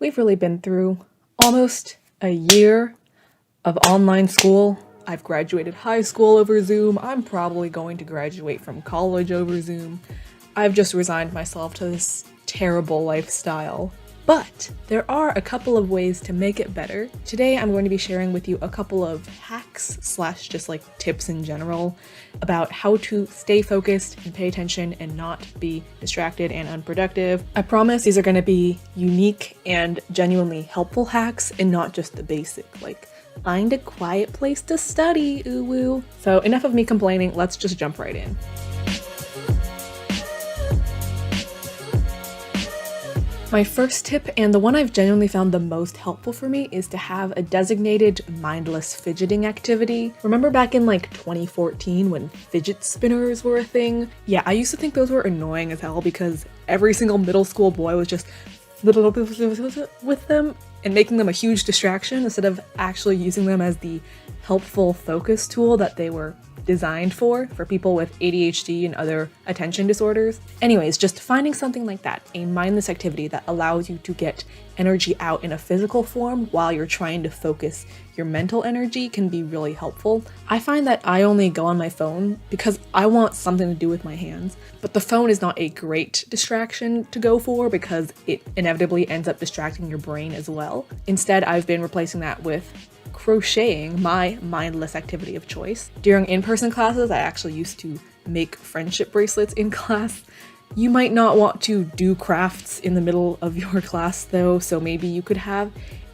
we've really been through almost a year of online school. I've graduated high school over Zoom. I'm probably going to graduate from college over Zoom. I've just resigned myself to this terrible lifestyle. But there are a couple of ways to make it better. Today I'm going to be sharing with you a couple of hacks / just like tips in general about how to stay focused and pay attention and not be distracted and unproductive. I promise these are going to be unique and genuinely helpful hacks and not just the basic, like find a quiet place to study, ooh woo. So enough of me complaining, let's just jump right in. My first tip, and the one I've genuinely found the most helpful for me, is to have a designated mindless fidgeting activity. Remember back in like 2014 when fidget spinners were a thing? Yeah, I used to think those were annoying as hell because every single middle school boy was just with them and making them a huge distraction instead of actually using them as the helpful focus tool that they were designed for people with ADHD and other attention disorders. Anyways, just finding something like that, a mindless activity that allows you to get energy out in a physical form while you're trying to focus your mental energy, can be really helpful. I find that I only go on my phone because I want something to do with my hands, but the phone is not a great distraction to go for because it inevitably ends up distracting your brain as well. Instead, I've been replacing that with crocheting, my mindless activity of choice. During in-person classes, I actually used to make friendship bracelets in class. You might not want to do crafts in the middle of your class though, so maybe you could have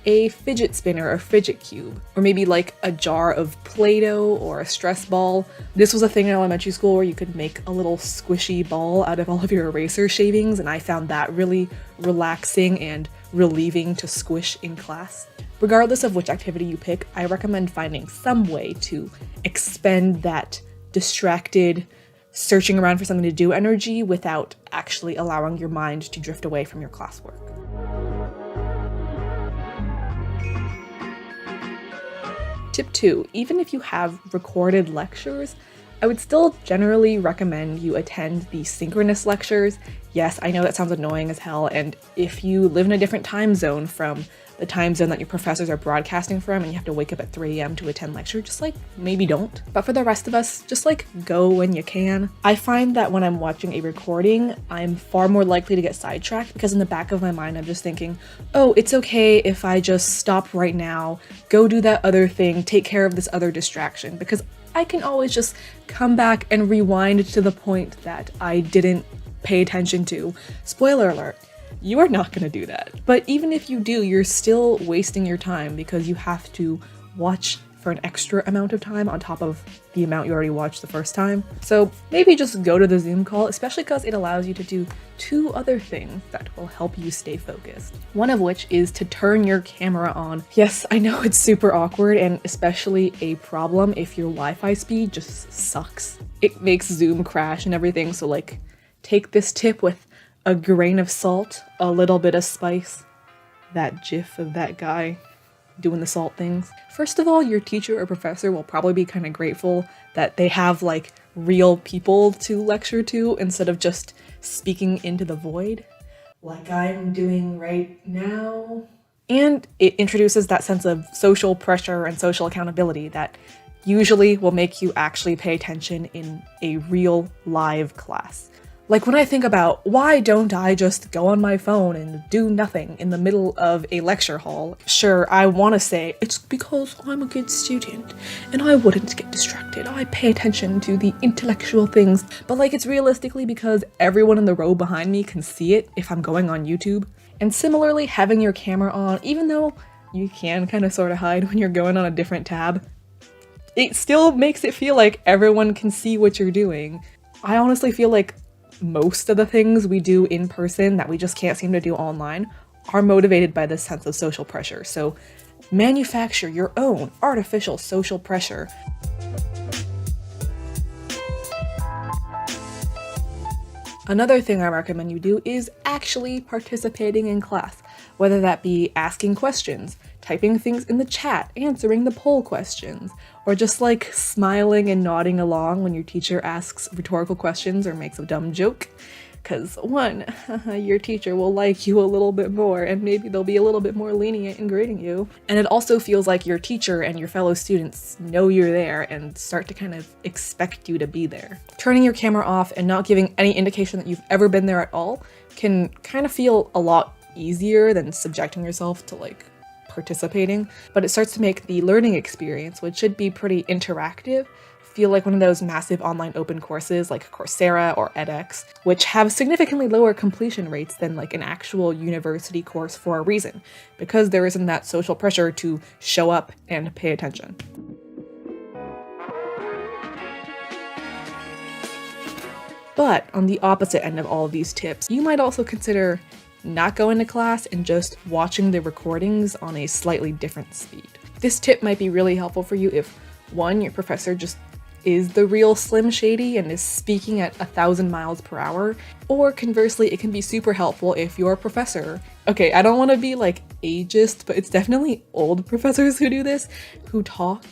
a fidget spinner or fidget cube, or maybe like a jar of Play-Doh or a stress ball. This was a thing in elementary school where you could make a little squishy ball out of all of your eraser shavings, and I found that really relaxing and relieving to squish in class. Regardless of which activity you pick, I recommend finding some way to expend that distracted, searching around for something to do energy without actually allowing your mind to drift away from your classwork. Tip 2, even if you have recorded lectures, I would still generally recommend you attend the synchronous lectures. Yes, I know that sounds annoying as hell, and if you live in a different time zone from the time zone that your professors are broadcasting from and you have to wake up at 3 a.m. to attend lecture, just like maybe don't. But for the rest of us, just like go when you can. I find that when I'm watching a recording, I'm far more likely to get sidetracked because in the back of my mind, I'm just thinking, oh, it's okay if I just stop right now, go do that other thing, take care of this other distraction, because I can always just come back and rewind to the point that I didn't pay attention to. Spoiler alert. You are not going to do that. But even if you do, you're still wasting your time because you have to watch for an extra amount of time on top of the amount you already watched the first time. So maybe just go to the Zoom call, especially because it allows you to do 2 other things that will help you stay focused. One of which is to turn your camera on. Yes, I know it's super awkward and especially a problem if your Wi-Fi speed just sucks. It makes Zoom crash and everything, so like take this tip with a grain of salt, a little bit of spice. That gif of that guy doing the salt things. First of all, your teacher or professor will probably be kind of grateful that they have like real people to lecture to instead of just speaking into the void, like I'm doing right now. And it introduces that sense of social pressure and social accountability that usually will make you actually pay attention in a real live class. Like when I think about why don't I just go on my phone and do nothing in the middle of a lecture hall? Sure, I want to say it's because I'm a good student and I wouldn't get distracted. I pay attention to the intellectual things, but like it's realistically because everyone in the row behind me can see it if I'm going on YouTube. And similarly, having your camera on, even though you can kind of sort of hide when you're going on a different tab, it still makes it feel like everyone can see what you're doing. I honestly feel like most of the things we do in person that we just can't seem to do online are motivated by this sense of social pressure. So manufacture your own artificial social pressure. Another thing I recommend you do is actually participating in class, whether that be asking questions, typing things in the chat, answering the poll questions, or just like smiling and nodding along when your teacher asks rhetorical questions or makes a dumb joke. Because one, your teacher will like you a little bit more and maybe they'll be a little bit more lenient in grading you. And it also feels like your teacher and your fellow students know you're there and start to kind of expect you to be there. Turning your camera off and not giving any indication that you've ever been there at all can kind of feel a lot easier than subjecting yourself to like participating, but it starts to make the learning experience, which should be pretty interactive, feel like one of those massive online open courses like Coursera or edX, which have significantly lower completion rates than like an actual university course for a reason, because there isn't that social pressure to show up and pay attention. But on the opposite end of all of these tips, you might also consider not going to class and just watching the recordings on a slightly different speed. This tip might be really helpful for you if, one, your professor just is the real Slim Shady and is speaking at 1,000 miles per hour, or conversely, it can be super helpful if your professor, okay, I don't want to be like ageist, but it's definitely old professors who do this, who talk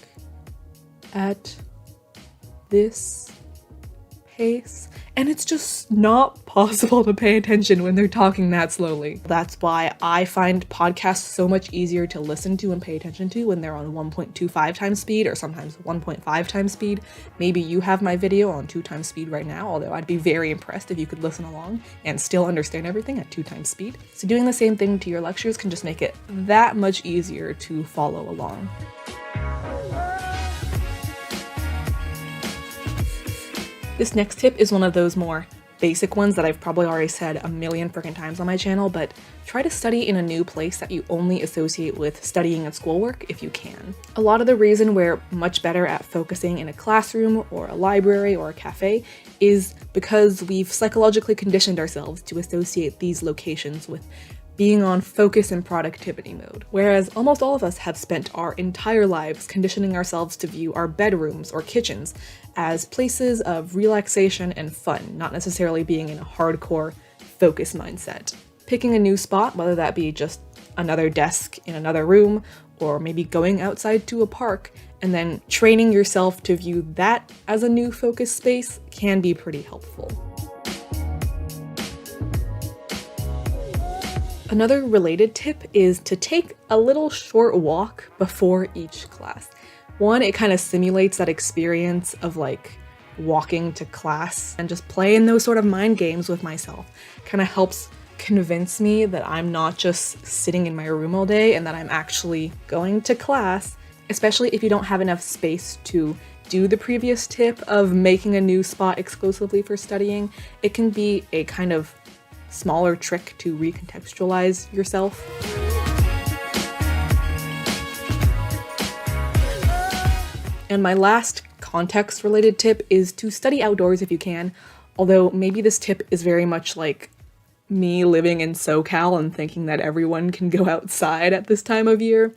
at this pace, and it's just not possible to pay attention when they're talking that slowly. That's why I find podcasts so much easier to listen to and pay attention to when they're on 1.25 times speed or sometimes 1.5 times speed. Maybe you have my video on 2 times speed right now, although I'd be very impressed if you could listen along and still understand everything at 2 times speed. So doing the same thing to your lectures can just make it that much easier to follow along. This next tip is one of those more basic ones that I've probably already said a million freaking times on my channel, but try to study in a new place that you only associate with studying and schoolwork if you can. A lot of the reason we're much better at focusing in a classroom or a library or a cafe is because we've psychologically conditioned ourselves to associate these locations with being on focus and productivity mode, whereas almost all of us have spent our entire lives conditioning ourselves to view our bedrooms or kitchens as places of relaxation and fun, not necessarily being in a hardcore focus mindset. Picking a new spot, whether that be just another desk in another room, or maybe going outside to a park, and then training yourself to view that as a new focus space can be pretty helpful. Another related tip is to take a little short walk before each class. One, it kind of simulates that experience of like walking to class, and just playing those sort of mind games with myself kind of helps convince me that I'm not just sitting in my room all day and that I'm actually going to class, especially if you don't have enough space to do the previous tip of making a new spot exclusively for studying. It can be a kind of smaller trick to recontextualize yourself. And my last context-related tip is to study outdoors if you can, although maybe this tip is very much like me living in SoCal and thinking that everyone can go outside at this time of year.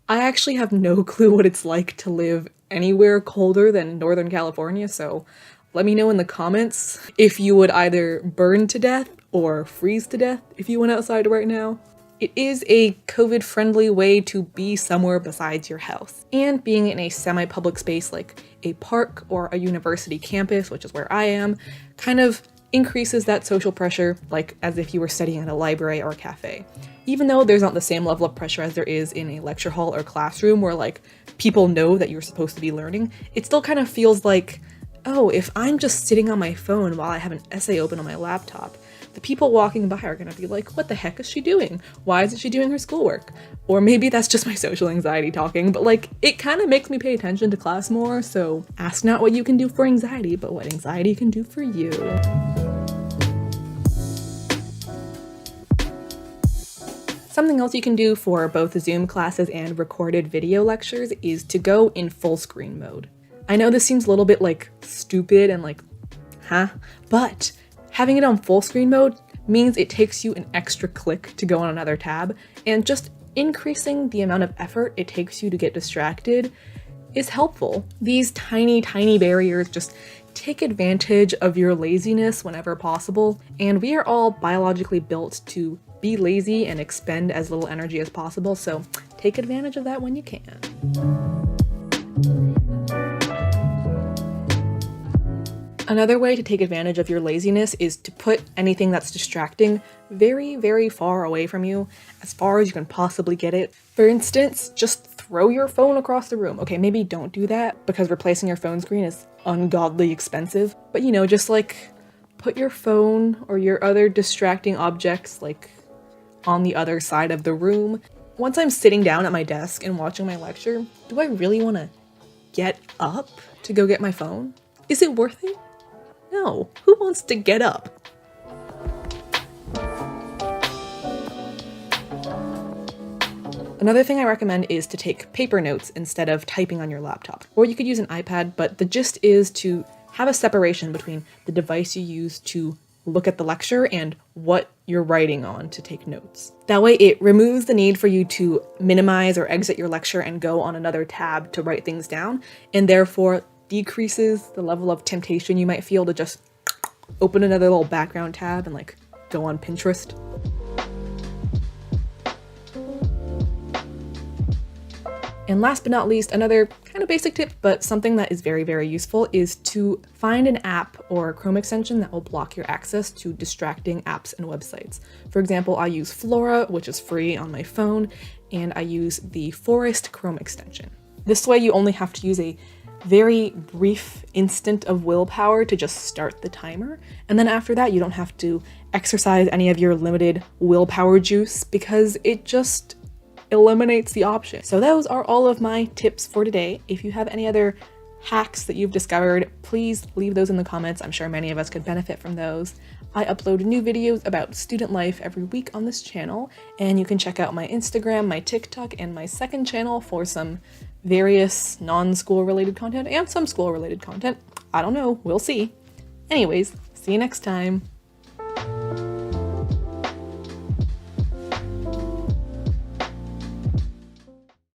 I actually have no clue what it's like to live anywhere colder than Northern California, so let me know in the comments if you would either burn to death or freeze to death if you went outside right now. It is a COVID-friendly way to be somewhere besides your house. And being in a semi-public space like a park or a university campus, which is where I am, kind of increases that social pressure, like as if you were studying at a library or a cafe. Even though there's not the same level of pressure as there is in a lecture hall or classroom where like people know that you're supposed to be learning, it still kind of feels like, oh, if I'm just sitting on my phone while I have an essay open on my laptop, the people walking by are gonna be like, what the heck is she doing? Why isn't she doing her schoolwork? Or maybe that's just my social anxiety talking, but like, it kind of makes me pay attention to class more, so ask not what you can do for anxiety, but what anxiety can do for you. Something else you can do for both Zoom classes and recorded video lectures is to go in full screen mode. I know this seems a little bit like stupid and like, huh? But having it on full screen mode means it takes you an extra click to go on another tab, and just increasing the amount of effort it takes you to get distracted is helpful. These tiny, tiny barriers just take advantage of your laziness whenever possible, and we are all biologically built to be lazy and expend as little energy as possible, so take advantage of that when you can. Another way to take advantage of your laziness is to put anything that's distracting very, very far away from you, as far as you can possibly get it. For instance, just throw your phone across the room. Okay, maybe don't do that because replacing your phone screen is ungodly expensive, but you know, just like put your phone or your other distracting objects like on the other side of the room. Once I'm sitting down at my desk and watching my lecture, do I really want to get up to go get my phone? Is it worth it? No. Who wants to get up? Another thing I recommend is to take paper notes instead of typing on your laptop. Or you could use an iPad, but the gist is to have a separation between the device you use to look at the lecture and what you're writing on to take notes. That way it removes the need for you to minimize or exit your lecture and go on another tab to write things down, and therefore decreases the level of temptation you might feel to just open another little background tab and like go on Pinterest. And last but not least, another kind of basic tip, but something that is very, very useful, is to find an app or Chrome extension that will block your access to distracting apps and websites. For example, I use Flora, which is free on my phone, and I use the Forest Chrome extension. This way you only have to use a very brief instant of willpower to just start the timer, and then after that you don't have to exercise any of your limited willpower juice because it just eliminates the option. So those are all of my tips for today. If you have any other hacks that you've discovered, please leave those in the comments. I'm sure many of us could benefit from those. I upload new videos about student life every week on this channel, and you can check out my Instagram, my TikTok, and my second channel for some various non-school related content and some school related content. I don't know, we'll see. Anyways, see you next time.